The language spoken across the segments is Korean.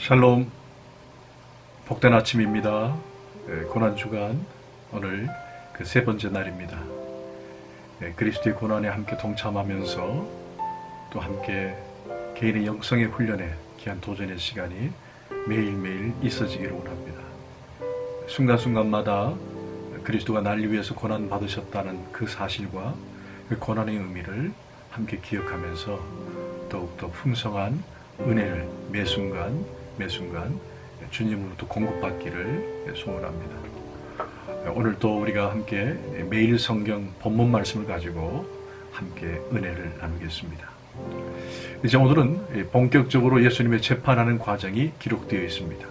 샬롬, 복된 아침입니다. 고난주간 오늘 그 세 번째 날입니다. 그리스도의 고난에 함께 동참하면서 또 함께 개인의 영성의 훈련에 귀한 도전의 시간이 매일매일 있어지기를 원합니다. 순간순간마다 그리스도가 날 위해서 고난 받으셨다는 그 사실과 그 고난의 의미를 함께 기억하면서 더욱더 풍성한 은혜를 매 순간 주님으로부터 공급받기를 소원합니다. 오늘 또 우리가 함께 매일 성경 본문 말씀을 가지고 함께 은혜를 나누겠습니다. 이제 오늘은 본격적으로 예수님의 재판하는 과정이 기록되어 있습니다.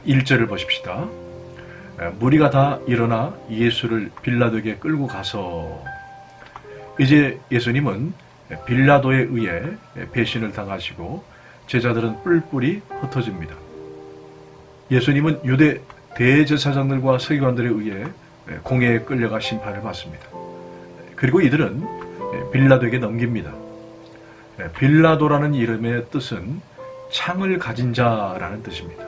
1절을 보십시다. 무리가 다 일어나 예수를 빌라도에게 끌고 가서, 이제 예수님은 빌라도에 의해 배신을 당하시고 제자들은 뿔뿔이 흩어집니다. 예수님은 유대 대제사장들과 서기관들에 의해 공회에 끌려가 심판을 받습니다. 그리고 이들은 빌라도에게 넘깁니다. 빌라도라는 이름의 뜻은 창을 가진 자라는 뜻입니다.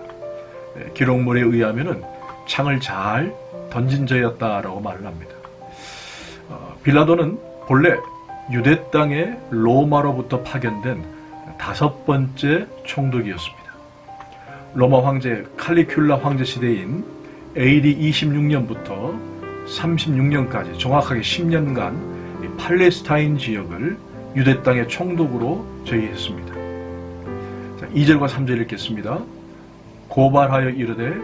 기록물에 의하면 창을 잘 던진 자였다라고 말을 합니다. 빌라도는 본래 유대 땅에 로마로부터 파견된 5번째 총독이었습니다. 로마 황제 칼리큘라 황제 시대인 AD 26년부터 36년까지 정확하게 10년간 팔레스타인 지역을 유대 땅의 총독으로 저희했습니다. 2절과 3절 읽겠습니다. 고발하여 이르되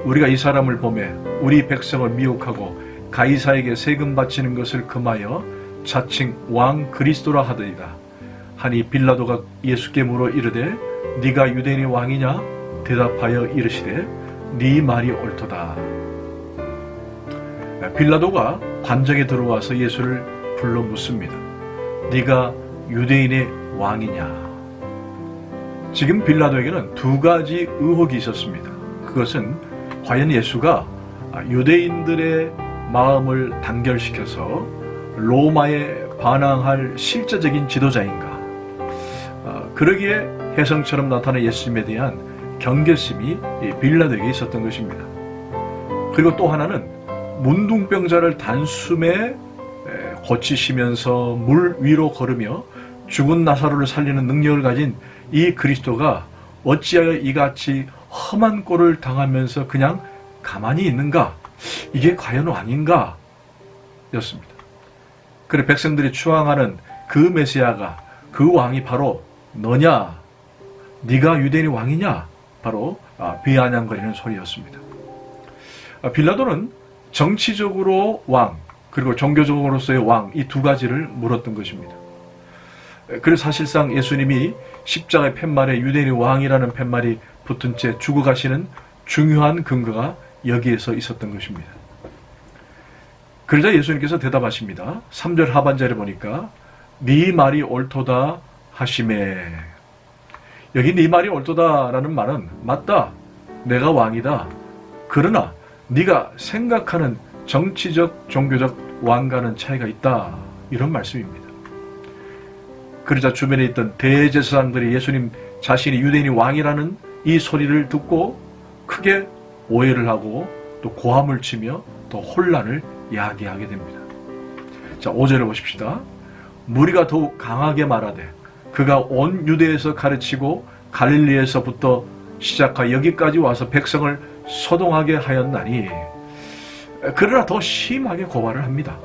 우리가 이 사람을 보매 우리 백성을 미혹하고 가이사에게 세금 바치는 것을 금하여 자칭 왕 그리스도라 하더이다. 하니 빌라도가 예수께 물어 이르되 네가 유대인의 왕이냐? 대답하여 이르시되 네 말이 옳도다. 빌라도가 관정에 들어와서 예수를 불러 묻습니다. 네가 유대인의 왕이냐? 지금 빌라도에게는 두 가지 의혹이 있었습니다. 그것은 과연 예수가 유대인들의 마음을 단결시켜서 로마에 반항할 실제적인 지도자인가? 그러기에 혜성처럼 나타난 예수님에 대한 경계심이 빌라도에게 있었던 것입니다. 그리고 또 하나는 문둥병자를 단숨에 고치시면서 물 위로 걸으며 죽은 나사로를 살리는 능력을 가진 이 그리스도가 어찌하여 이같이 험한 꼴을 당하면서 그냥 가만히 있는가? 이게 과연 왕인가? 였습니다. 그래 백성들이 추앙하는 그 메시아가, 그 왕이 바로 너냐? 네가 유대인의 왕이냐? 바로 비아냥거리는 소리였습니다. 빌라도는 정치적으로 왕, 그리고 종교적으로서의 왕, 이 두 가지를 물었던 것입니다. 그래서 사실상 예수님이 십자가의 팻말에 유대인의 왕이라는 팻말이 붙은 채 죽어가시는 중요한 근거가 여기에서 있었던 것입니다. 그러자 예수님께서 대답하십니다. 3절 하반절에 보니까 네 말이 옳도다 하시매. 여기 네 말이 옳도다라는 말은 맞다, 내가 왕이다. 그러나 네가 생각하는 정치적, 종교적 왕과는 차이가 있다, 이런 말씀입니다. 그러자 주변에 있던 대제사장들이 예수님 자신이 유대인이 왕이라는 이 소리를 듣고 크게 오해를 하고 또 고함을 치며 또 혼란을 야기하게 됩니다. 자, 5절을 보십시다. 무리가 더욱 강하게 말하되 그가 온 유대에서 가르치고 갈릴리에서부터 시작하여 여기까지 와서 백성을 소동하게 하였나니, 그러나 더 심하게 고발을 합니다.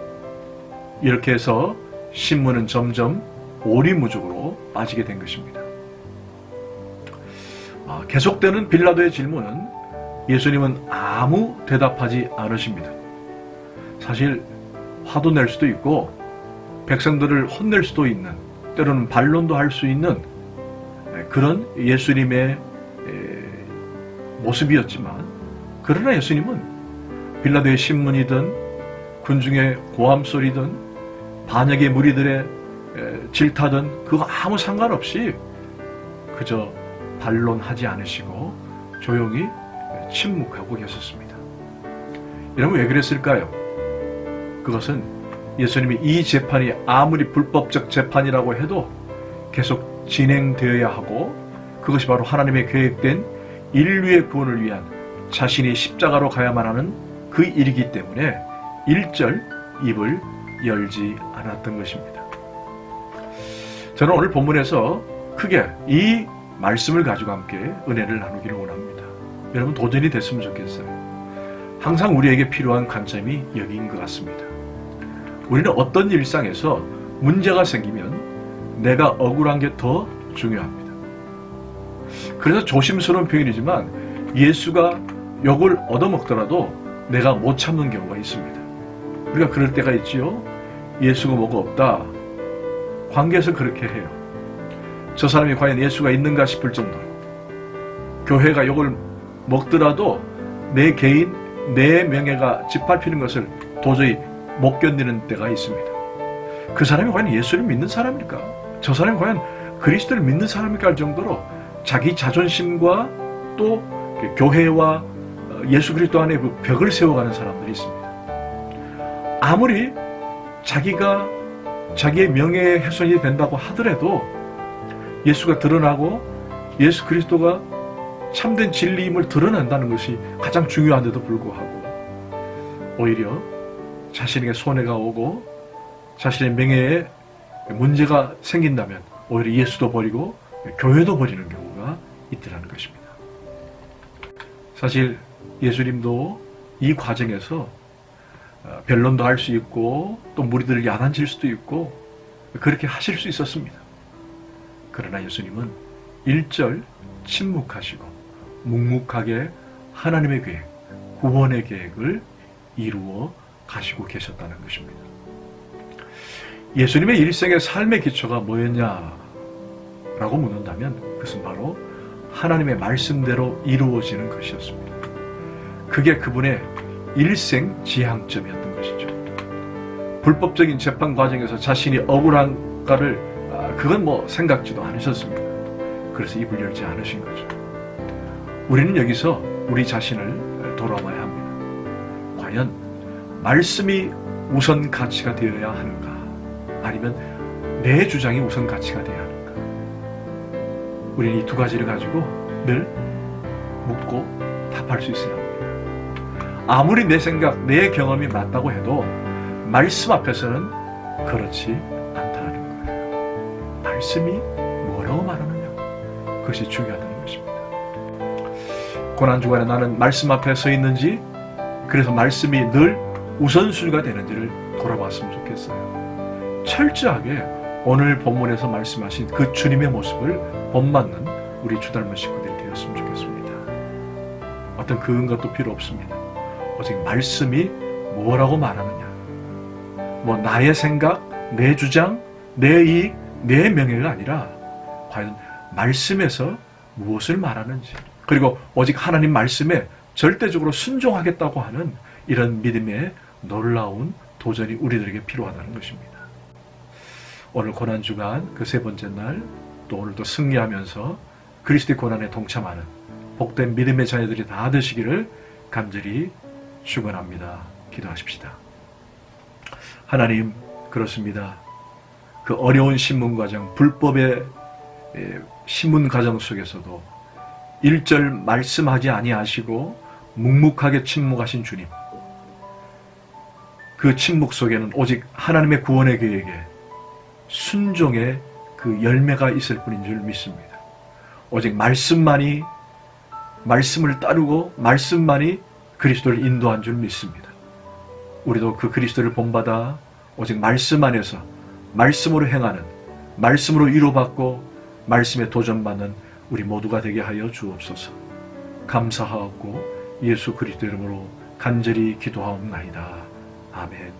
이렇게 해서 신문은 점점 오리무중으로 빠지게 된 것입니다. 계속되는 빌라도의 질문은 예수님은 아무 대답하지 않으십니다. 사실 화도 낼 수도 있고 백성들을 혼낼 수도 있는, 때로는 반론도 할 수 있는 그런 예수님의 모습이었지만, 그러나 예수님은 빌라도의 신문이든 군중의 고함소리든 반역의 무리들의 질타든 그거 아무 상관없이 그저 반론하지 않으시고 조용히 침묵하고 계셨습니다. 여러분, 왜 그랬을까요? 그것은 예수님이 이 재판이 아무리 불법적 재판이라고 해도 계속 진행되어야 하고, 그것이 바로 하나님의 계획된 인류의 구원을 위한 자신이 십자가로 가야만 하는 그 일이기 때문에 일절 입을 열지 않았던 것입니다. 저는 오늘 본문에서 크게 이 말씀을 가지고 함께 은혜를 나누기를 원합니다. 여러분 도전이 됐으면 좋겠어요. 항상 우리에게 필요한 관점이 여기인 것 같습니다. 우리는 어떤 일상에서 문제가 생기면 내가 억울한 게 더 중요합니다. 그래서 조심스러운 표현이지만 예수가 욕을 얻어먹더라도 내가 못 참는 경우가 있습니다. 우리가 그럴 때가 있지요. 예수가 뭐가 없다. 관계에서 그렇게 해요. 저 사람이 과연 예수가 있는가 싶을 정도로 교회가 욕을 먹더라도 내 개인, 내 명예가 짓밟히는 것을 도저히 못 견디는 때가 있습니다. 그 사람이 과연 예수를 믿는 사람일까? 저 사람이 과연 그리스도를 믿는 사람일까 할 정도로 자기 자존심과 또 교회와 예수 그리스도 안에 그 벽을 세워가는 사람들이 있습니다. 아무리 자기가 자기의 명예의 훼손이 된다고 하더라도 예수가 드러나고 예수 그리스도가 참된 진리임을 드러낸다는 것이 가장 중요한데도 불구하고 오히려 자신에게 손해가 오고 자신의 명예에 문제가 생긴다면 오히려 예수도 버리고 교회도 버리는 경우가 있더라는 것입니다. 사실 예수님도 이 과정에서 변론도 할 수 있고 또 무리들을 야단칠 수도 있고 그렇게 하실 수 있었습니다. 그러나 예수님은 일절 침묵하시고 묵묵하게 하나님의 계획, 구원의 계획을 이루어 가시고 계셨다는 것입니다. 예수님의 일생의 삶의 기초가 뭐였냐라고 묻는다면 그것은 바로 하나님의 말씀대로 이루어지는 것이었습니다. 그게 그분의 일생 지향점이었던 것이죠. 불법적인 재판 과정에서 자신이 억울한가를 그건 뭐 생각지도 않으셨습니다. 그래서 입을 열지 않으신 거죠. 우리는 여기서 우리 자신을 돌아봐야 합니다. 과연 말씀이 우선 가치가 되어야 하는가? 아니면 내 주장이 우선 가치가 되어야 하는가? 우리는 이 두 가지를 가지고 늘 묻고 답할 수 있어야 합니다. 아무리 내 생각, 내 경험이 맞다고 해도 말씀 앞에서는 그렇지 않다는 거예요. 말씀이 뭐라고 말하느냐? 그것이 중요하다는 것입니다. 고난주간에 나는 말씀 앞에 서 있는지, 그래서 말씀이 늘 우선순위가 되는지를 돌아봤으면 좋겠어요. 철저하게 오늘 본문에서 말씀하신 그 주님의 모습을 본받는 우리 주닮은 식구들이 되었으면 좋겠습니다. 어떤 근거도 필요 없습니다. 오직 말씀이 뭐라고 말하느냐, 뭐 나의 생각, 내 주장, 내 이익, 내 명예가 아니라 과연 말씀에서 무엇을 말하는지, 그리고 오직 하나님 말씀에 절대적으로 순종하겠다고 하는 이런 믿음의 놀라운 도전이 우리들에게 필요하다는 것입니다. 오늘 고난주간 그 세 번째 날, 또 오늘도 승리하면서 그리스도의 고난에 동참하는 복된 믿음의 자녀들이 다 되시기를 간절히 축원합니다. 기도하십시다. 하나님, 그렇습니다. 그 어려운 신문 과정, 불법의 신문 과정 속에서도 일절 말씀하지 아니하시고 묵묵하게 침묵하신 주님, 그 침묵 속에는 오직 하나님의 구원의 계획에 순종의 그 열매가 있을 뿐인 줄 믿습니다. 오직 말씀만이, 말씀을 따르고 말씀만이 그리스도를 인도한 줄 믿습니다. 우리도 그 그리스도를 본받아 오직 말씀 안에서 말씀으로 행하는, 말씀으로 위로받고 말씀에 도전받는 우리 모두가 되게 하여 주옵소서. 감사하옵고 예수 그리스도 이름으로 간절히 기도하옵나이다. 아멘.